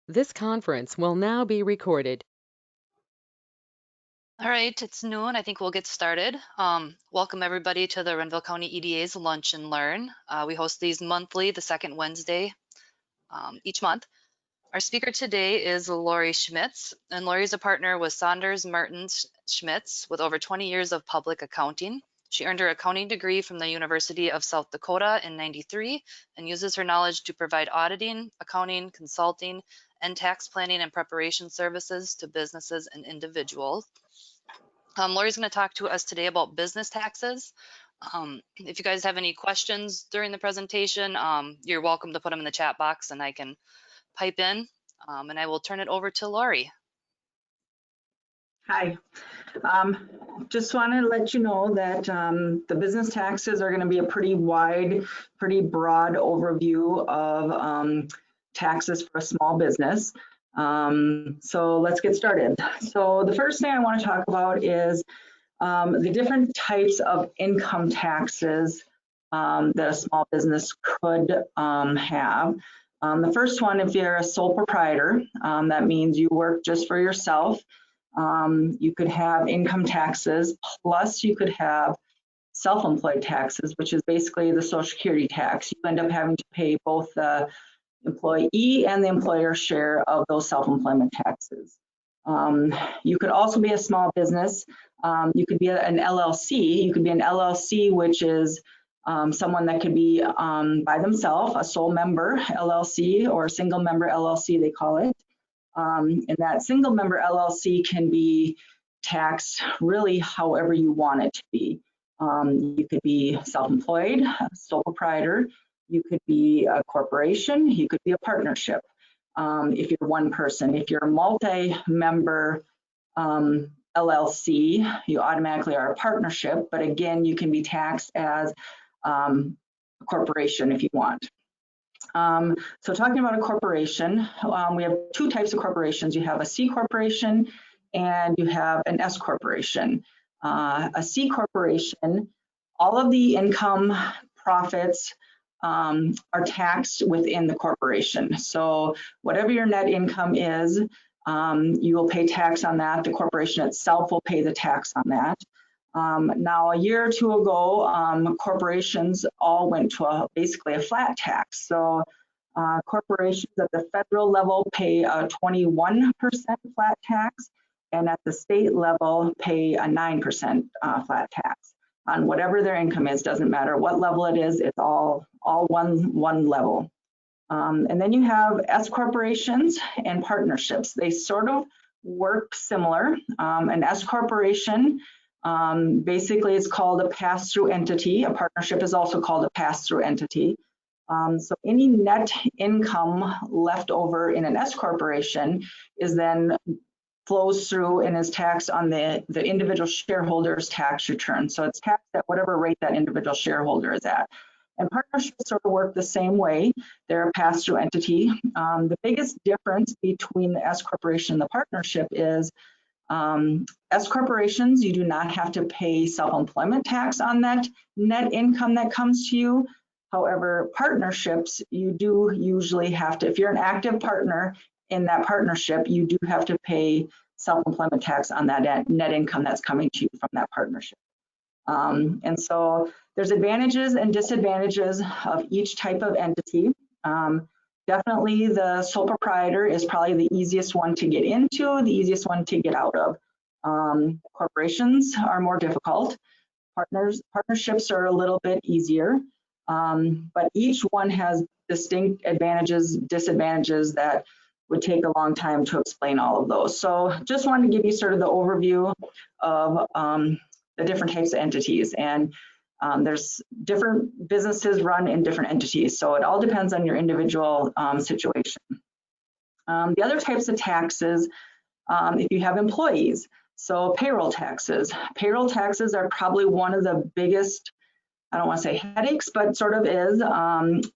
This conference will now be recorded. All right, it's noon. I think we'll get started. Welcome everybody to the Renville County EDA's Lunch and Learn. We host these monthly, the second Wednesday each month. Our speaker today is Laurie Schmitz, and Laurie's a partner with Saunders, Mertens, Schmitz with over 20 years of public accounting. She earned her accounting degree from the University of South Dakota in '93 and uses her knowledge to provide auditing, accounting, consulting, and tax planning and preparation services to businesses and individuals. Laurie's going to talk to us today about business taxes. If you guys have any questions during the presentation, you're welcome to put them in the chat box and I can pipe in, and I will turn it over to Laurie. Hi, just want to let you know that the business taxes are going to be a pretty wide, pretty broad overview of taxes for a small business. So let's get started. So the first thing I want to talk about is the different types of income taxes that a small business could have. The first one, if you're a sole proprietor, that means you work just for yourself. You could have income taxes, plus you could have self-employed taxes, which is basically the Social Security tax. You end up having to pay both the employee and the employer share of those self-employment taxes. You could also be a small business. You could be an LLC. You could be an LLC, which is someone that could be by themselves, a sole member LLC or a single member LLC, they call it. And that single member LLC can be taxed really however you want it to be. You could be self-employed, sole proprietor, you could be a corporation, you could be a partnership. If you're one person, if you're a multi-member LLC, you automatically are a partnership, but again, you can be taxed as a corporation if you want. So talking about a corporation, we have two types of corporations. You have a C corporation and you have an S corporation. A C corporation, all of the income profits are taxed within the corporation. So whatever your net income is, you will pay tax on that. The corporation itself will pay the tax on that. Now, a year or two ago, corporations all went to basically a flat tax. So corporations at the federal level pay a 21% flat tax, and at the state level pay a 9% flat tax on whatever their income is. Doesn't matter what level it is, it's all one level. And then you have S corporations and partnerships. They sort of work similar. An S corporation, basically it's called a pass-through entity. A partnership is also called a pass-through entity. So any net income left over in an S corporation is then flows through and is taxed on the individual shareholder's tax return. So it's taxed at whatever rate that individual shareholder is at. And partnerships sort of work the same way. They're a pass-through entity. The biggest difference between the S corporation and the partnership is S corporations, you do not have to pay self-employment tax on that net income that comes to you. However, partnerships, you do usually have to, if you're an active partner in that partnership, you do have to pay self-employment tax on that net income that's coming to you from that partnership. And so there's advantages and disadvantages of each type of entity. Definitely the sole proprietor is probably the easiest one to get into, the easiest one to get out of. Corporations are more difficult. Partnerships are a little bit easier, but each one has distinct advantages, disadvantages that would take a long time to explain all of those. So just wanted to give you sort of the overview of the different types of entities. And there's different businesses run in different entities, so it all depends on your individual situation. The other types of taxes, if you have employees, so payroll taxes. Payroll taxes are probably one of the biggest, I don't want to say headaches, but sort of is.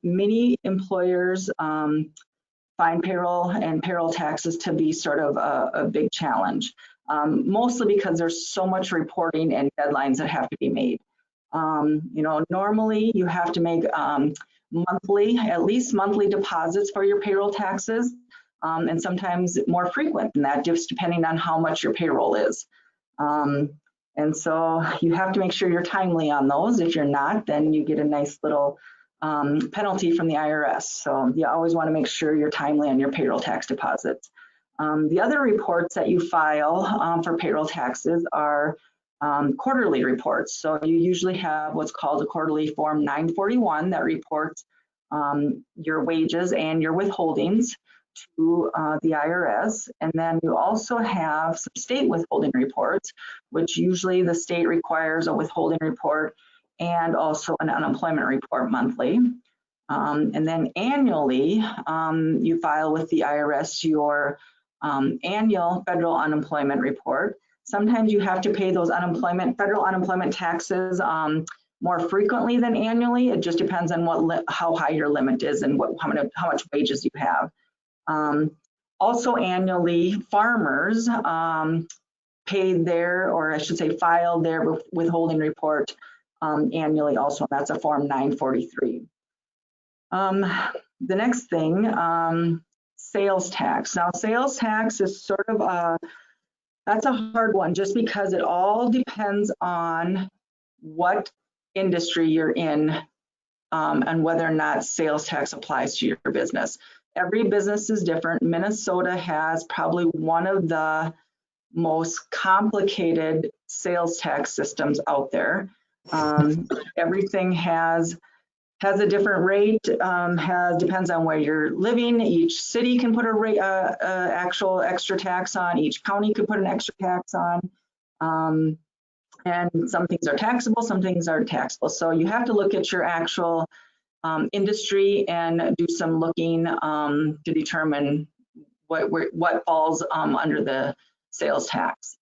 Many employers find payroll and payroll taxes to be sort of a big challenge, mostly because there's so much reporting and deadlines that have to be made. You know, normally you have to make monthly, at least monthly deposits for your payroll taxes. and sometimes more frequent than that, just depending on how much your payroll is. And so you have to make sure you're timely on those. If you're not, then you get a nice little penalty from the IRS. So you always want to make sure you're timely on your payroll tax deposits. The other reports that you file for payroll taxes are quarterly reports. So you usually have what's called a quarterly form 941 that reports your wages and your withholdings to the IRS. And then you also have some state withholding reports, which usually the state requires a withholding report and also an unemployment report monthly. And then annually, you file with the IRS your annual federal unemployment report. Sometimes you have to pay those federal unemployment taxes more frequently than annually. It just depends on how high your limit is and how much wages you have. Also annually, farmers paid their, or I should say filed their withholding report annually also, and that's a form 943. The next thing, sales tax. Now sales tax is sort of that's a hard one just because it all depends on what industry you're in and whether or not sales tax applies to your business. Every business is different. Minnesota has probably one of the most complicated sales tax systems out there. Everything has a different rate, depends on where you're living. Each city can put a rate, actual extra tax on. Each county could put an extra tax on. And some things are taxable, some things aren't taxable. So you have to look at your actual industry and do some looking to determine what falls under the sales tax.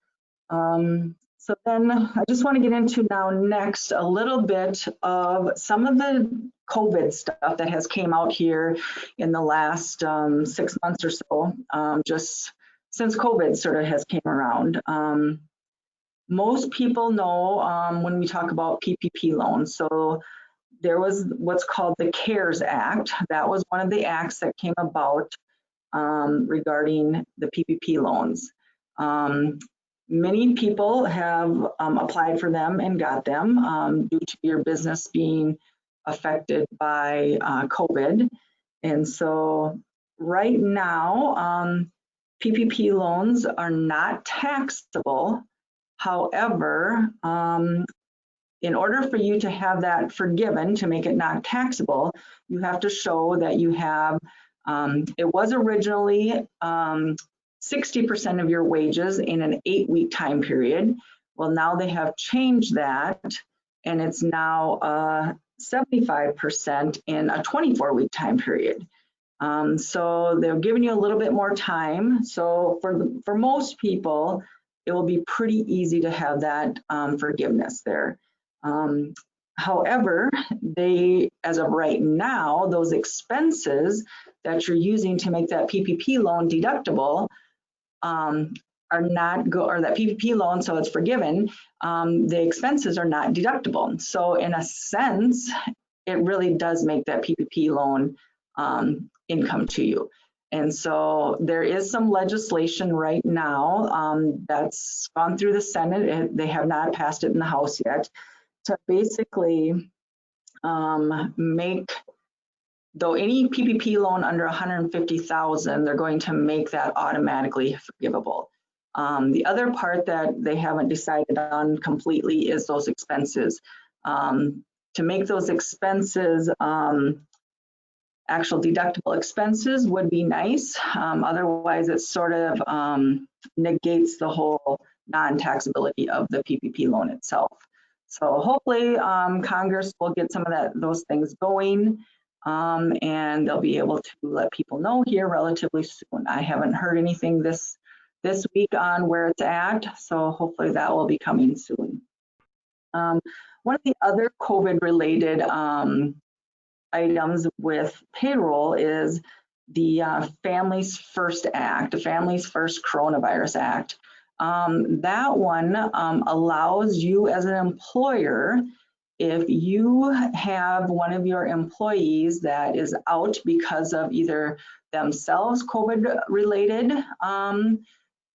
So then I just want to get into now next a little bit of some of the COVID stuff that has came out here in the last 6 months or so, just since COVID sort of has came around. Most people know when we talk about PPP loans. So there was what's called the CARES Act. That was one of the acts that came about regarding the PPP loans. Many people have applied for them and got them due to your business being affected by COVID. And so right now, PPP loans are not taxable. However, in order for you to have that forgiven, to make it not taxable, you have to show that you have, it was originally 60% of your wages in an 8-week time period. Well, now they have changed that and it's now 75% in a 24-week time period. So they're giving you a little bit more time. So for most people, it will be pretty easy to have that forgiveness there. However, as of right now, those expenses that you're using to make that PPP loan deductible are not or that PPP loan, so it's forgiven, the expenses are not deductible. So in a sense, it really does make that PPP loan income to you. And so there is some legislation right now that's gone through the Senate, and they have not passed it in the House yet, to basically make, though any PPP loan under 150,000, they're going to make that automatically forgivable. The other part that they haven't decided on completely is those expenses. To make those expenses actual deductible expenses would be nice. Otherwise, it sort of negates the whole non-taxability of the PPP loan itself. So hopefully Congress will get some of those things going and they'll be able to let people know here relatively soon. I haven't heard anything this week on where it's at, so hopefully that will be coming soon. One of the other COVID-related items with payroll is the Families First Act, the Families First Coronavirus Act. That one allows you as an employer if you have one of your employees that is out because of either themselves COVID related,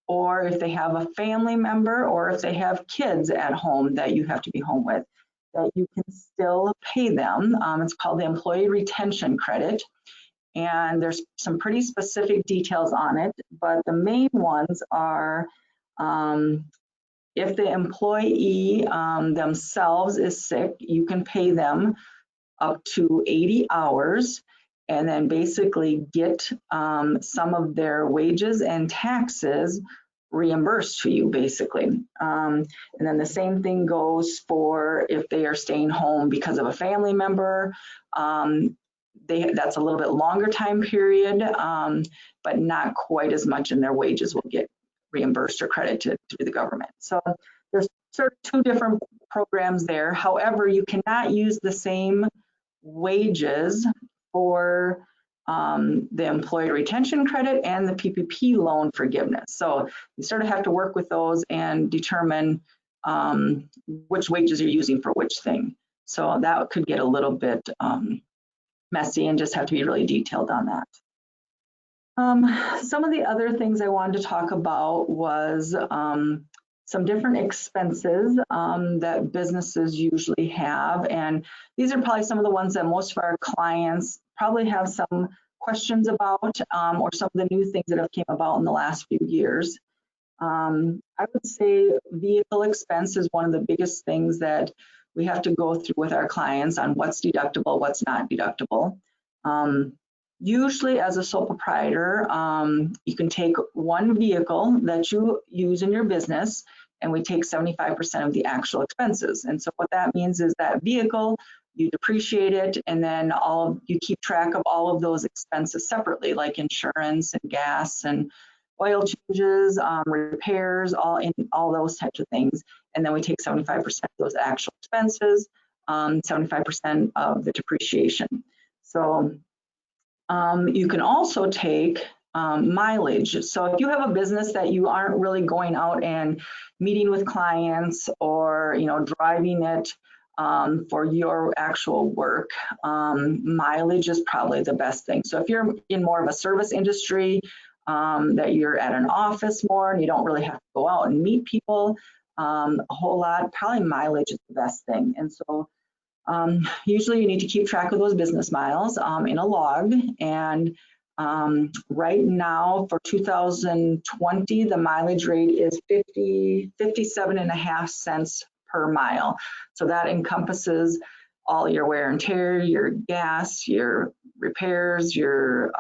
or if they have a family member, or if they have kids at home that you have to be home with, that you can still pay them. It's called the employee retention credit. And there's some pretty specific details on it, but the main ones are if the employee themselves is sick, you can pay them up to 80 hours and then basically get some of their wages and taxes reimbursed to you, basically. And then the same thing goes for if they are staying home because of a family member. That's a little bit longer time period, but not quite as much, and their wages will get reimbursed or credited through the government. So there's sort of two different programs there. However, you cannot use the same wages for the employee retention credit and the PPP loan forgiveness. So you sort of have to work with those and determine which wages you're using for which thing. So that could get a little bit messy and just have to be really detailed on that. Some of the other things I wanted to talk about was some different expenses that businesses usually have. And these are probably some of the ones that most of our clients probably have some questions about, or some of the new things that have came about in the last few years. I would say vehicle expense is one of the biggest things that we have to go through with our clients on what's deductible, what's not deductible. Usually as a sole proprietor, you can take one vehicle that you use in your business and we take 75% of the actual expenses. And so what that means is that vehicle, you depreciate it, and then you keep track of all of those expenses separately, like insurance and gas and oil changes, repairs, all those types of things. And then we take 75% of those actual expenses, 75% of the depreciation. So you can also take mileage. So if you have a business that you aren't really going out and meeting with clients or driving it for your actual work, mileage is probably the best thing. So if you're in more of a service industry, that you're at an office more and you don't really have to go out and meet people a whole lot, probably mileage is the best thing. And so usually you need to keep track of those business miles in a log. And right now for 2020, the mileage rate is 57.5 cents per mile. So that encompasses all your wear and tear, your gas, your repairs, your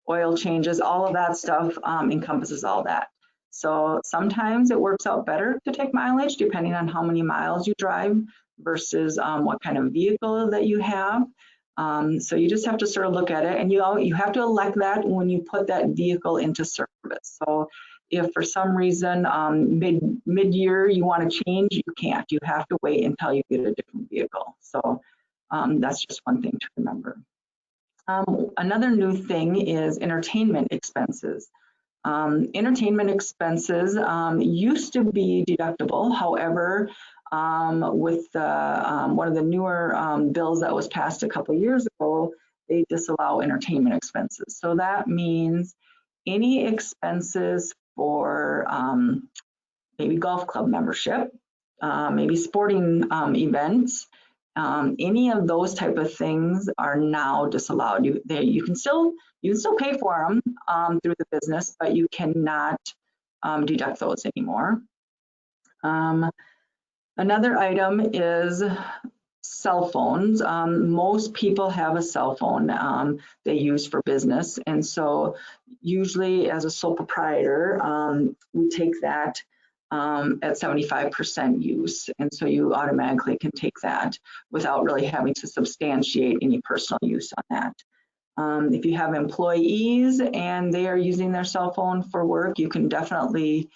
oil changes, all of that stuff encompasses all that. So sometimes it works out better to take mileage depending on how many miles you drive versus what kind of vehicle that you have. So you just have to sort of look at it, and you have to elect that when you put that vehicle into service. So if for some reason mid-year you want to change, you can't. You have to wait until you get a different vehicle. So that's just one thing to remember. Another new thing is entertainment expenses. Entertainment expenses used to be deductible. However, with one of the newer bills that was passed a couple of years ago, they disallow entertainment expenses. So that means any expenses for maybe golf club membership, maybe sporting events, any of those type of things are now disallowed. You can still pay for them through the business, but you cannot deduct those anymore. Another item is cell phones. Most people have a cell phone they use for business, and so usually as a sole proprietor, we take that at 75% use, and so you automatically can take that without really having to substantiate any personal use on that. If you have employees and they are using their cell phone for work, you can definitely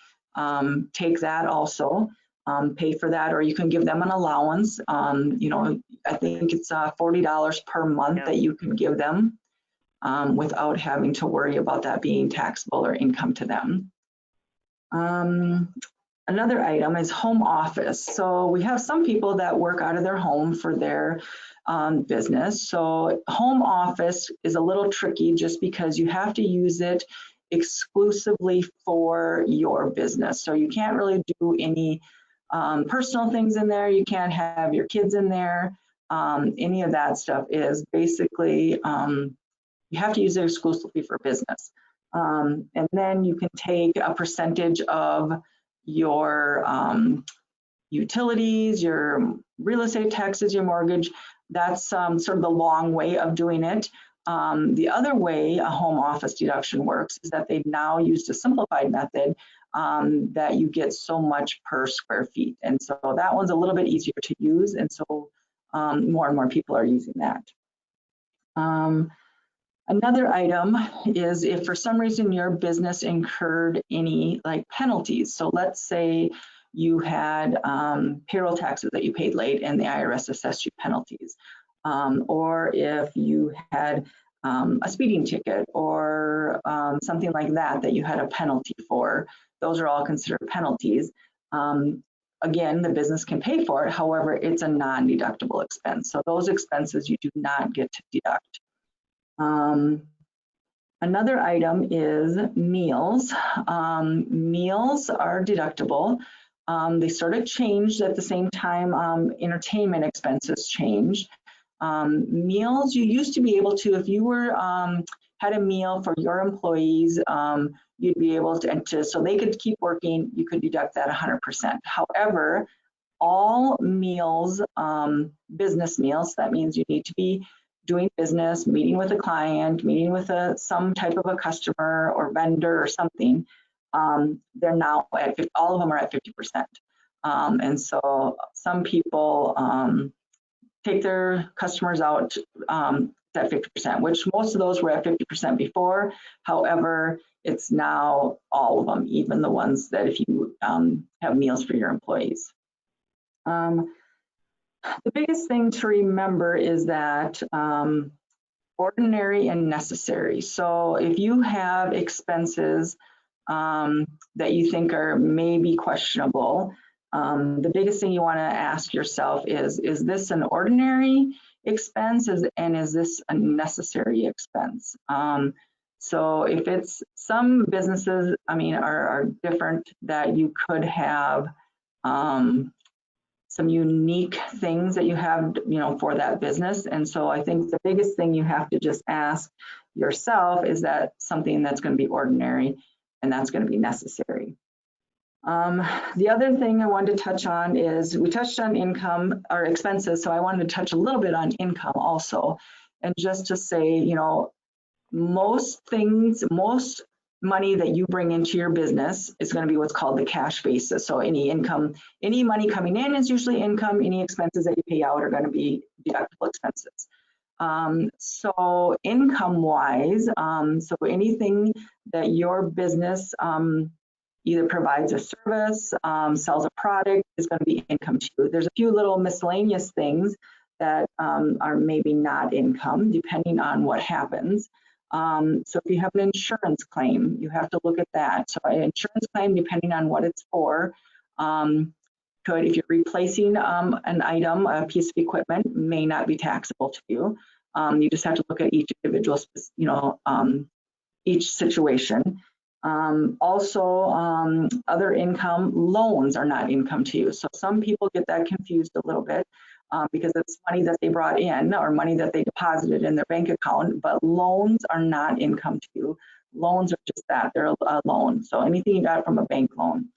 take that also, pay for that, or you can give them an allowance. I think it's $40 per month that you can give them without having to worry about that being taxable or income to them. Another item is home office. So we have some people that work out of their home for their business. So home office is a little tricky just because you have to use it exclusively for your business. So you can't really do any personal things in there. You can't have your kids in there. Any of that stuff is basically, you have to use it exclusively for business. And then you can take a percentage of your utilities, your real estate taxes, your mortgage. That's sort of the long way of doing it. The other way a home office deduction works is that they've now used a simplified method that you get so much per square feet. And so that one's a little bit easier to use. And so more and more people are using that. Another item is if for some reason your business incurred any like penalties. So let's say you had payroll taxes that you paid late and the IRS assessed you penalties. Or if you had a speeding ticket or something like that that you had a penalty for, those are all considered penalties. Again, the business can pay for it. However, it's a non-deductible expense. So those expenses you do not get to deduct. Another item is meals. Meals are deductible. They sort of changed at the same time entertainment expenses changed. Meals, you used to be able to, if you were had a meal for your employees, you'd be able to, so they could keep working, you could deduct that 100%. However, all meals, business meals, that means you need to be doing business, meeting with a client, meeting with some type of a customer or vendor or something, they're now at, all of them are at 50%. And so some people take their customers out at 50%, which most of those were at 50% before. However, it's now all of them, even the ones that if you have meals for your employees. The biggest thing to remember is that ordinary and necessary. So if you have expenses that you think are maybe questionable, the biggest thing you want to ask yourself is this an ordinary expense and is this a necessary expense? So if it's some businesses, I mean, are different that you could have some unique things that you have, you know, for that business. And so I think the biggest thing you have to just ask yourself is that something that's going to be ordinary and that's going to be necessary. The other thing I wanted to touch on is we touched on income or expenses. So I wanted to touch a little bit on income also. And just to say, you know, most money that you bring into your business is going to be what's called the cash basis. So any income, any money coming in is usually income. Any expenses that you pay out are going to be deductible expenses. So income wise, so anything that your business either provides a service, sells a product is going to be income to you. There's a few little miscellaneous things that are maybe not income depending on what happens. So if you have an insurance claim, you have to look at that. So an insurance claim, depending on what it's for, if you're replacing an item, a piece of equipment, may not be taxable to you. You just have to look at each individual, you know, each situation. Also, other income, loans are not income to you. So some people get that confused a little bit. Because it's money that they brought in or money that they deposited in their bank account, but loans are not income to you. Loans are just that, they're a loan. So anything you got from a bank loan.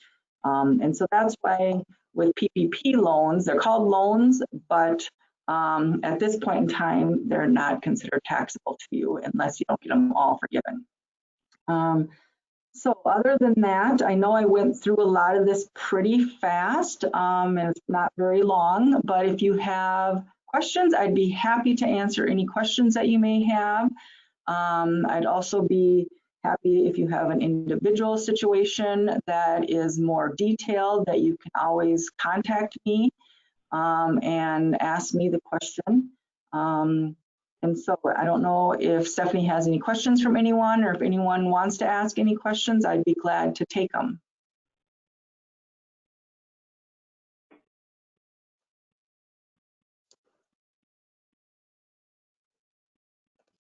And so that's why with PPP loans, they're called loans, but at this point in time, they're not considered taxable to you unless you don't get them all forgiven. So other than that, I know I went through a lot of this pretty fast and it's not very long, but if you have questions, I'd be happy to answer any questions that you may have. I'd also be happy if you have an individual situation that is more detailed that you can always contact me and ask me the question. And so I don't know if Stephanie has any questions from anyone or if anyone wants to ask any questions, I'd be glad to take them.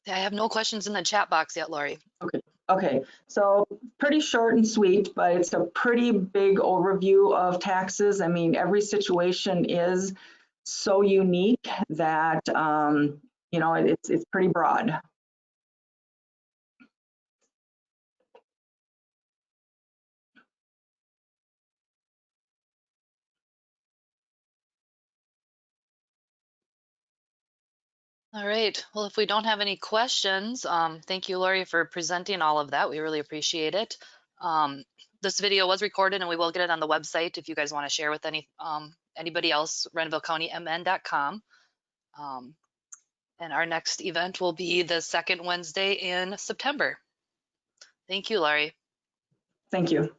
I have no questions in the chat box yet, Laurie. Okay, so pretty short and sweet, but it's a pretty big overview of taxes. I mean, every situation is so unique that, you know, it's pretty broad. All right. Well, if we don't have any questions, thank you, Laurie, for presenting all of that. We really appreciate it. This video was recorded and we will get it on the website if you guys want to share with anybody else, renvillecounty.mn.com. And our next event will be the second Wednesday in September. Thank you, Laurie. Thank you.